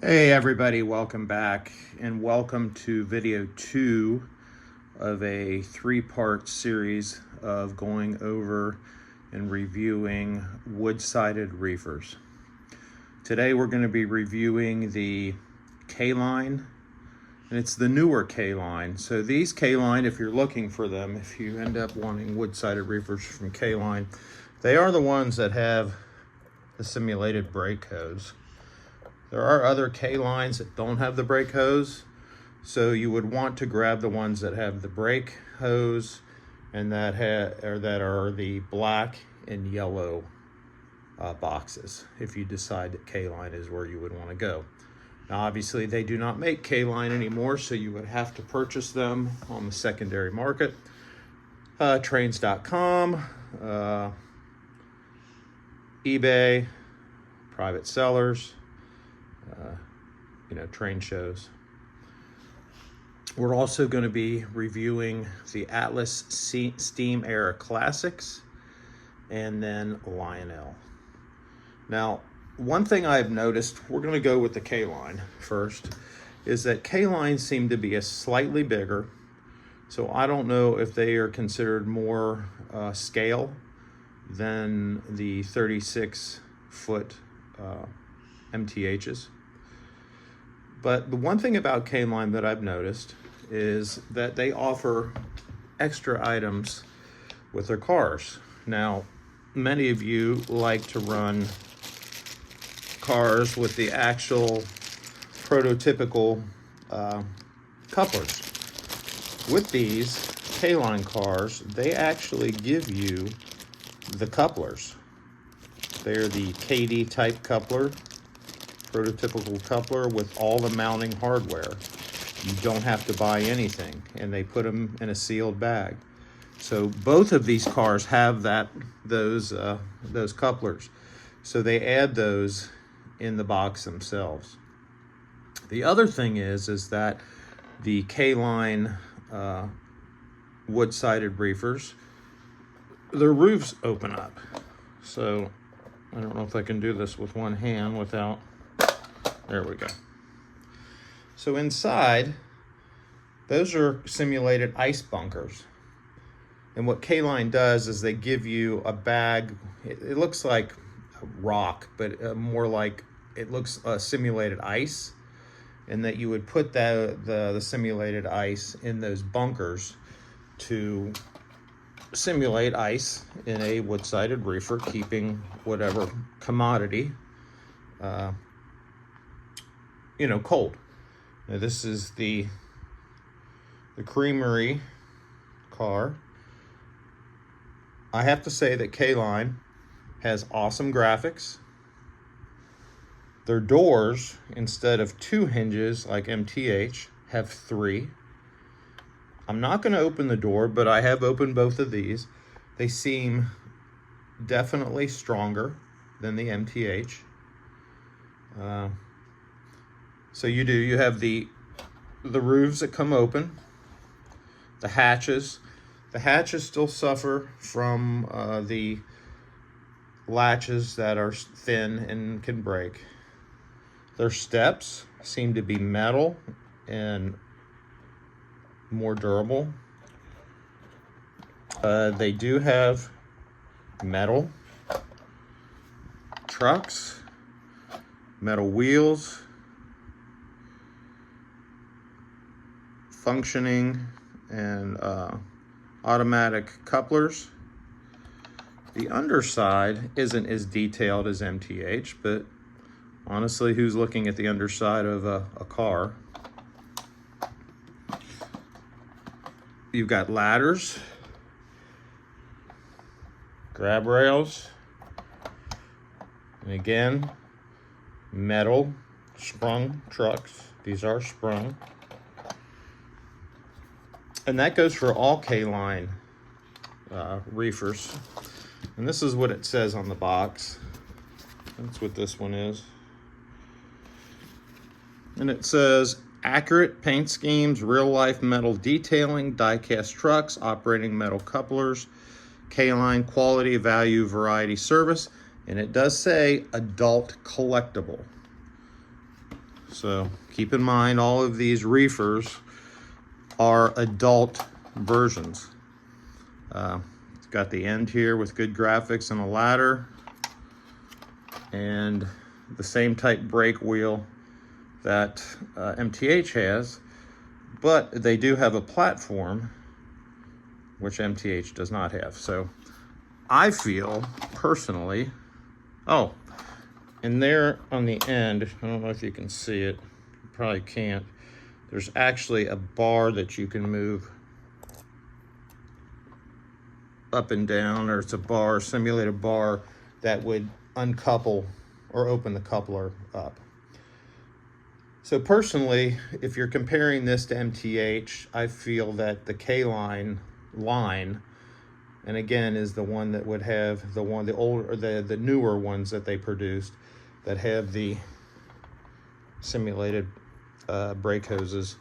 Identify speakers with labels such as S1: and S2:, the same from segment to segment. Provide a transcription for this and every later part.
S1: Hey everybody, welcome back and welcome to video 2 of a 3-part series of going over and reviewing wood-sided reefers. Today we're going to be reviewing the K-line, and it's the newer K-line. So these K-line, if you're looking for them, if you end up wanting wood-sided reefers from K-line, they are the ones that have the simulated brake hose. There are other K-lines that don't have the brake hose, so you would want to grab the ones that have the brake hose and that are the black and yellow boxes, if you decide that K-line is where you would want to go. Now obviously they do not make K-line anymore, so you would have to purchase them on the secondary market. Trains.com, eBay, private sellers, train shows. We're also going to be reviewing the Atlas Steam Era Classics and then LIONEL. Now, one thing I've noticed, we're going to go with the K-line first, is that K-lines seem to be a slightly bigger, so I don't know if they are considered more scale than the 36-foot MTHs. But the one thing about K-line that I've noticed is that they offer extra items with their cars. Now, many of you like to run cars with the actual prototypical couplers. With these K-line cars, they actually give you the couplers. They're the KD type coupler, prototypical coupler with all the mounting hardware. You don't have to buy anything, and they put them in a sealed bag. So both of these cars have those couplers. So they add those in the box themselves. The other thing is that the K-line wood-sided reefers, their roofs open up. So I don't know if I can do this with one hand without. There we go. So inside, those are simulated ice bunkers. And what K-line does is they give you a bag. It looks like a rock, but more like it looks simulated ice. And that you would put the simulated ice in those bunkers to simulate ice in a wood-sided reefer, keeping whatever commodity cold. Now this is the Creamery car. I have to say that K-line has awesome graphics. Their doors, instead of 2 hinges like MTH, have 3. I'm not going to open the door, but I have opened both of these. They seem definitely stronger than the MTH. So you have the roofs that come open, the hatches. The hatches still suffer from the latches that are thin and can break. Their steps seem to be metal and more durable. They do have metal trucks, metal wheels, functioning and automatic couplers. The underside isn't as detailed as MTH, but honestly, who's looking at the underside of a car? You've got ladders, grab rails, and again, metal sprung trucks. These are sprung. And that goes for all K-line reefers. And this is what it says on the box. That's what this one is. And it says, accurate paint schemes, real-life metal detailing, die-cast trucks, operating metal couplers, K-line quality, value, variety, service. And it does say adult collectible. So keep in mind, all of these reefers are adult versions. It's got the end here with good graphics and a ladder, and the same type brake wheel that MTH has, but they do have a platform, which MTH does not have. So I feel personally, oh, and there on the end, I don't know if you can see it, you probably can't, there's actually a bar that you can move up and down, or it's a bar, simulated bar, that would uncouple or open the coupler up. So personally, if you're comparing this to MTH, I feel that the K-line line, and again, is the one that would have the older, the newer ones that they produced that have the simulated brake hoses.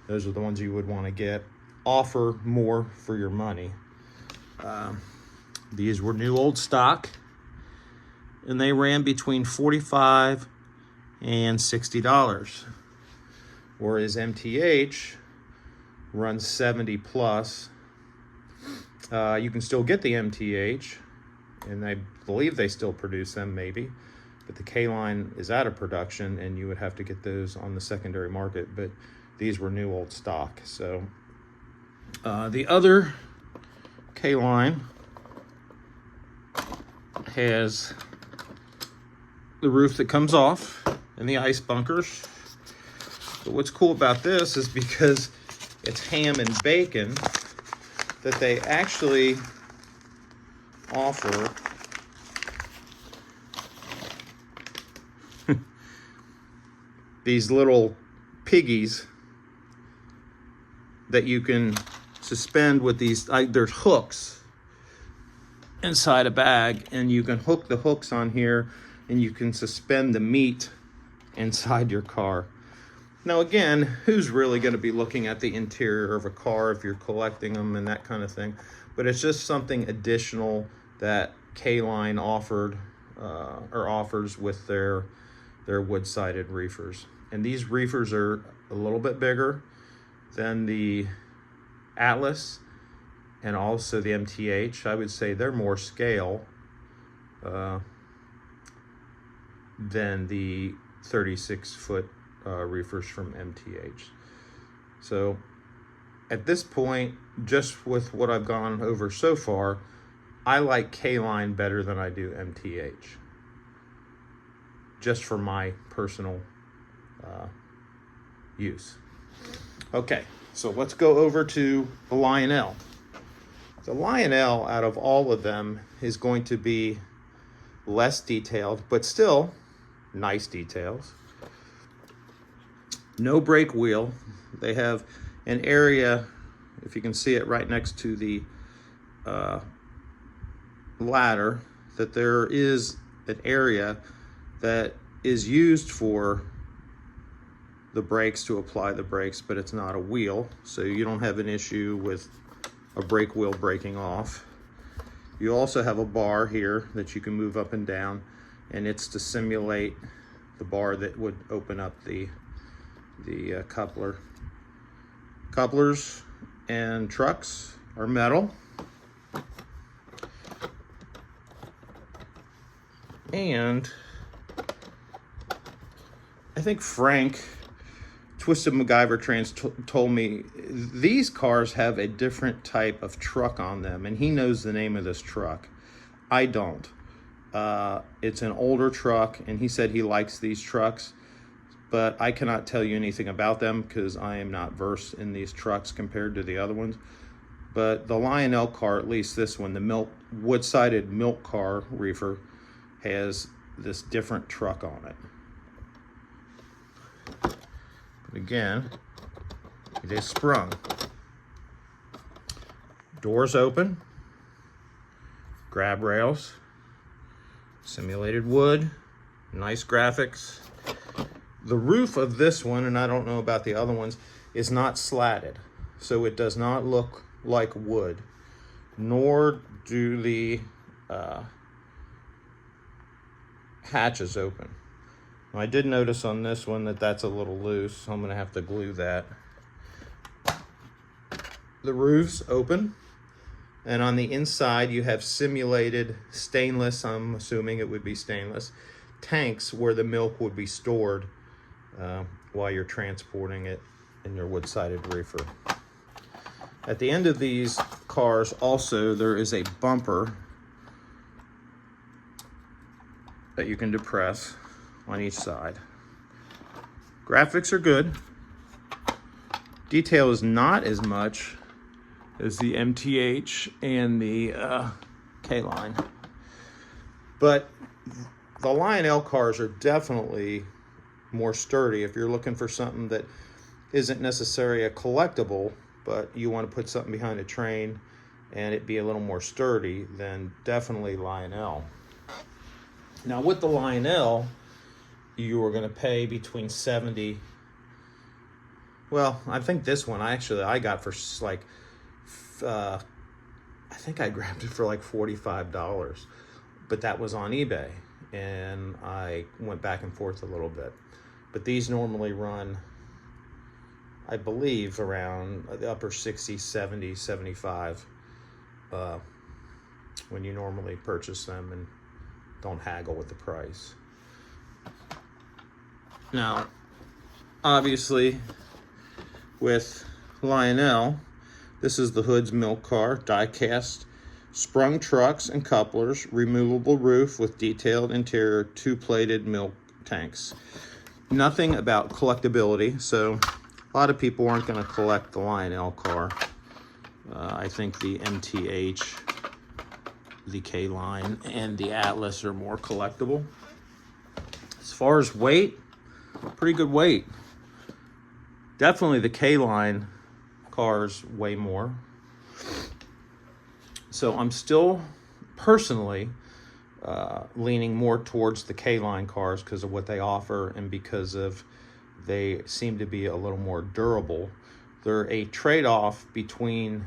S1: Those are the ones you would want to get. Offer more for your money. These were new old stock, and they ran between $45 and $60, whereas MTH runs 70 plus. You can still get the MTH, and I believe they still produce them, maybe, but the K-line is out of production, and you would have to get those on the secondary market. But these were new old stock. So the other K-line has the roof that comes off and the ice bunkers. But what's cool about this is because it's ham and bacon, that they actually offer these little piggies that you can suspend with these, there's hooks inside a bag, and you can hook the hooks on here, and you can suspend the meat inside your car. Now again, who's really going to be looking at the interior of a car if you're collecting them and that kind of thing? But it's just something additional that K-line offered or offers with their wood-sided reefers. And these reefers are a little bit bigger than the Atlas and also the MTH. I would say they're more scale than the 36-foot reefers from MTH. So at this point, just with what I've gone over so far, I like K-line better than I do MTH, just for my personal use. Okay, so let's go over to the Lionel. The Lionel, out of all of them, is going to be less detailed, but still nice details. No brake wheel. They have an area, if you can see it right next to the ladder, that there is an area that is used for the brakes, to apply the brakes, but it's not a wheel, so you don't have an issue with a brake wheel breaking off. You also have a bar here that you can move up and down, and it's to simulate the bar that would open up the coupler. Couplers and trucks are metal. And I think Frank, Twisted MacGyver Trans, told me these cars have a different type of truck on them, and he knows the name of this truck. I don't. It's an older truck, and he said he likes these trucks, but I cannot tell you anything about them because I am not versed in these trucks compared to the other ones. But the Lionel car, at least this one, the wood-sided milk car reefer, has this different truck on it. But again, it is sprung. Doors open, grab rails, simulated wood, nice graphics. The roof of this one, and I don't know about the other ones, is not slatted, so it does not look like wood, nor do the hatches open. I did notice on this one that that's a little loose, so I'm gonna have to glue that. The roof's open, and on the inside you have simulated stainless, I'm assuming it would be stainless, tanks where the milk would be stored while you're transporting it in your wood-sided reefer. At the end of these cars also there is a bumper that you can depress on each side. Graphics are good. Detail is not as much as the MTH and the K-Line. But the Lionel cars are definitely more sturdy. If you're looking for something that isn't necessarily a collectible, but you want to put something behind a train and it be a little more sturdy, then definitely Lionel. Now with the Lionel, you are going to pay between 70. Well, I think this one I got for like, I think I grabbed it for like $45, but that was on eBay, and I went back and forth a little bit. But these normally run, I believe, around the upper 60, 70, 75 when you normally purchase them and don't haggle with the price. Now, obviously, with Lionel, this is the Hood's milk car, die-cast, sprung trucks and couplers, removable roof with detailed interior, two-plated milk tanks. Nothing about collectability, so a lot of people aren't going to collect the Lionel car. I think the MTH, the K-Line, and the Atlas are more collectible. As far as weight, pretty good weight. Definitely the K-Line cars weigh more. So I'm still personally leaning more towards the K-Line cars because of what they offer and because of they seem to be a little more durable. They're a trade-off between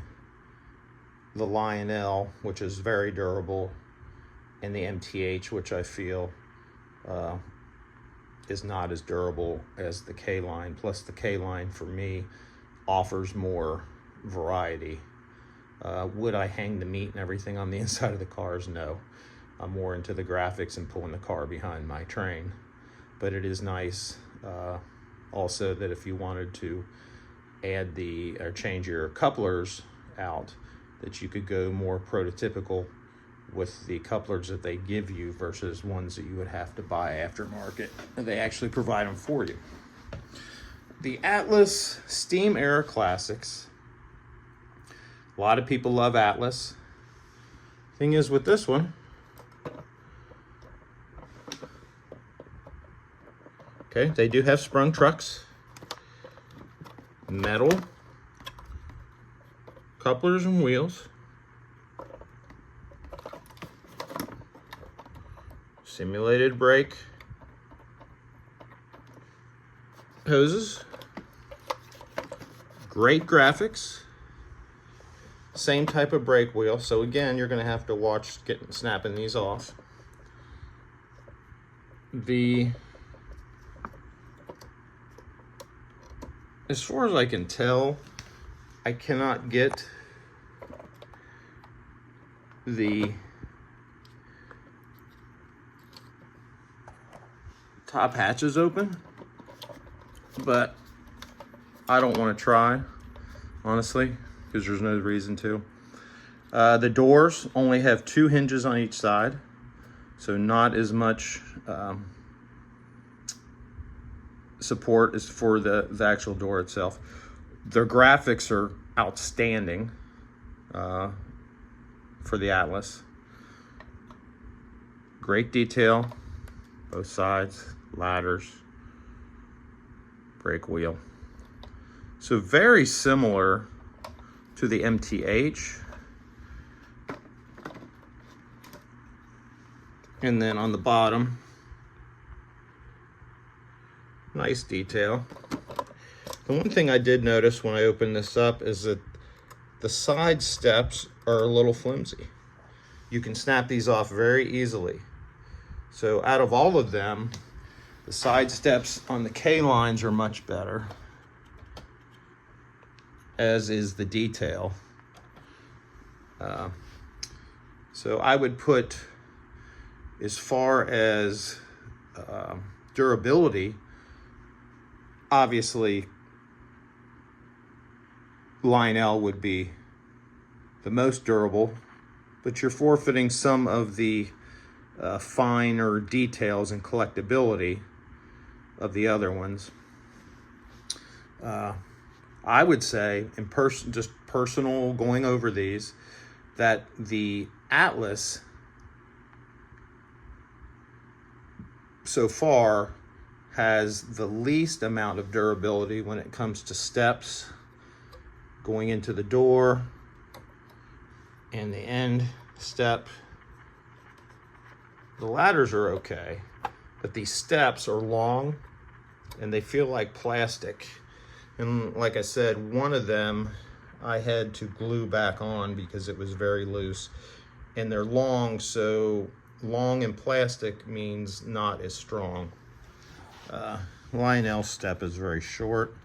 S1: the Lionel, which is very durable, and the MTH, which I feel is not as durable as the K-Line. Plus the K-Line for me offers more variety. Would I hang the meat and everything on the inside of the cars? No. I'm more into the graphics and pulling the car behind my train. But it is nice also that if you wanted to add or change your couplers out, that you could go more prototypical with the couplers that they give you versus ones that you would have to buy aftermarket. And they actually provide them for you. The Atlas Steam Era Classics. A lot of people love Atlas. Thing is with this one, okay, they do have sprung trucks, metal, couplers and wheels, simulated brake hoses, great graphics, same type of brake wheel. So again, you're going to have to watch snapping these off. As far as I can tell, I cannot get the top hatches open, but I don't want to try, honestly, because there's no reason to. The doors only have 2 hinges on each side, so not as much support as for the actual door itself. Their graphics are outstanding for the Atlas. Great detail, both sides, ladders, brake wheel. So very similar to the MTH. And then on the bottom, nice detail. The one thing I did notice when I opened this up is that the side steps are a little flimsy. You can snap these off very easily. So out of all of them, The side steps on the K-lines are much better, as is the detail. So I would put, as far as durability, obviously Lionel would be the most durable, but you're forfeiting some of the finer details and collectability of the other ones. I would say, in just personal going over these, that the Atlas so far has the least amount of durability when it comes to steps, going into the door, and the end step. The ladders are okay, but these steps are long and they feel like plastic. And like I said, one of them I had to glue back on because it was very loose. And they're long, so long and plastic means not as strong. Lionel's step is very short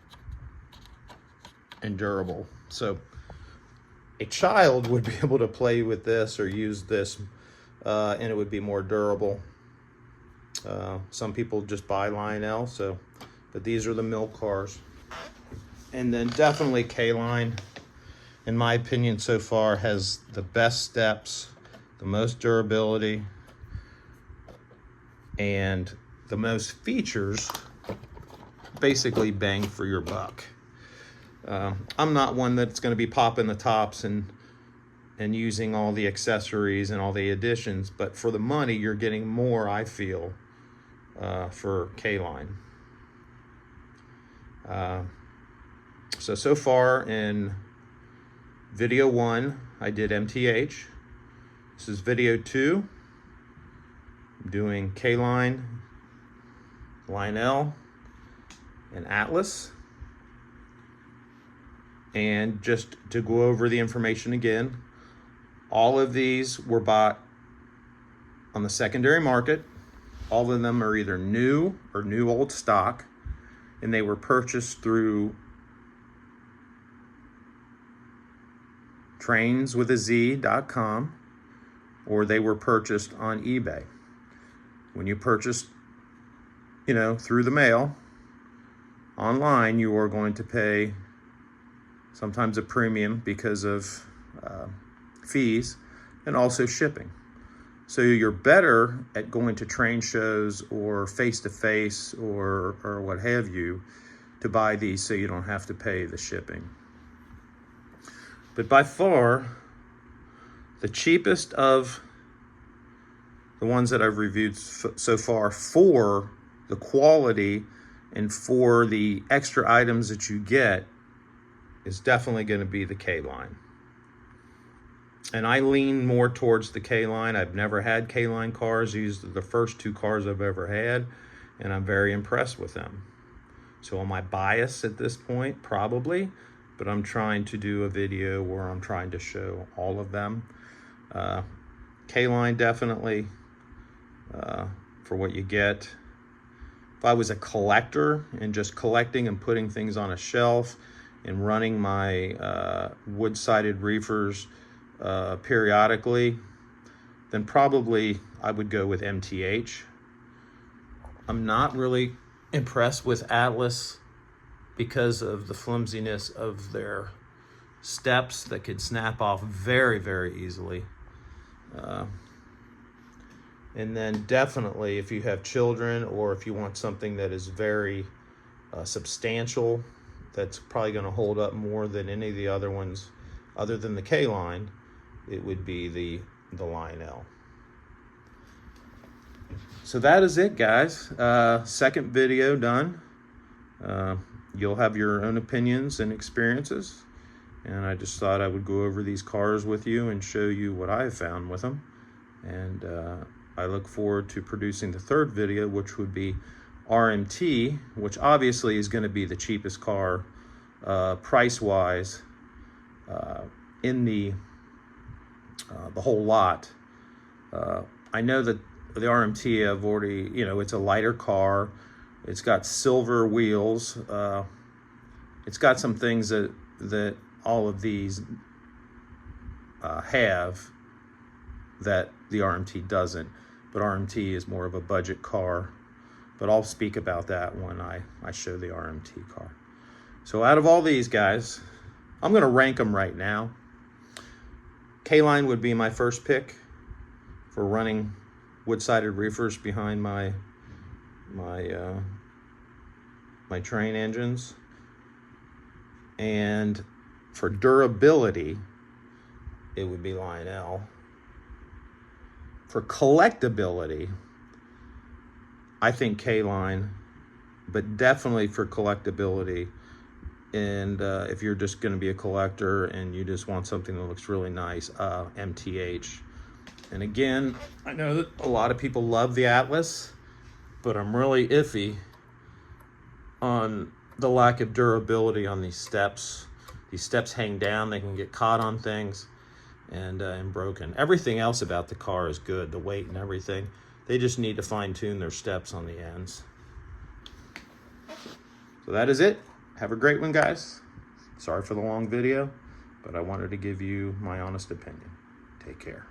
S1: and durable. So a child would be able to play with this or use this, and it would be more durable. Some people just buy Lionel, but these are the milk cars. And then definitely K-Line, in my opinion so far, has the best steps, the most durability, and the most features, basically bang for your buck. I'm not one that's going to be popping the tops and using all the accessories and all the additions, but for the money, you're getting more, I feel, for K-Line. So far in video 1, I did MTH. This is video 2. I'm doing K-Line, Lionel, and Atlas. And just to go over the information again, all of these were bought on the secondary market. All of them are either new or new old stock, and they were purchased through trainswithaz.com, or they were purchased on eBay. When you purchase, through the mail, online, you are going to pay sometimes a premium because of fees and also shipping. So you're better at going to train shows or face-to-face or what have you to buy these so you don't have to pay the shipping. But by far, the cheapest of the ones that I've reviewed so far for the quality and for the extra items that you get is definitely going to be the K-Line. And I lean more towards the K-Line. I've never had K-Line cars. These are the first 2 cars I've ever had, and I'm very impressed with them. So am I biased at this point? Probably, but I'm trying to do a video where I'm trying to show all of them. K-Line definitely, for what you get. If I was a collector and just collecting and putting things on a shelf and running my wood-sided reefers periodically, then probably I would go with MTH. I'm not really impressed with Atlas because of the flimsiness of their steps that could snap off very, very easily. And then definitely if you have children or if you want something that is very substantial, that's probably going to hold up more than any of the other ones other than the K-Line, it would be the Lionel. So that is it, guys. Second video done. You'll have your own opinions and experiences, and I just thought I would go over these cars with you and show you what I have found with them. And I look forward to producing the third video, which would be RMT, which obviously is going to be the cheapest car price-wise in the whole lot. I know that the RMT, I've already, it's a lighter car. It's got silver wheels. It's got some things that all of these have that the RMT doesn't. But RMT is more of a budget car. But I'll speak about that when I show the RMT car. So out of all these guys, I'm going to rank them right now. K-Line would be my first pick for running wood-sided reefers behind my train engines. And for durability, it would be Lionel. For collectability, I think K-Line, but definitely for collectability. And if you're just going to be a collector and you just want something that looks really nice, MTH. And again, I know that a lot of people love the Atlas, but I'm really iffy on the lack of durability on these steps. These steps hang down, they can get caught on things and broken. Everything else about the car is good, the weight and everything. They just need to fine tune their steps on the ends. So that is it. Have a great one, guys. Sorry for the long video, but I wanted to give you my honest opinion. Take care.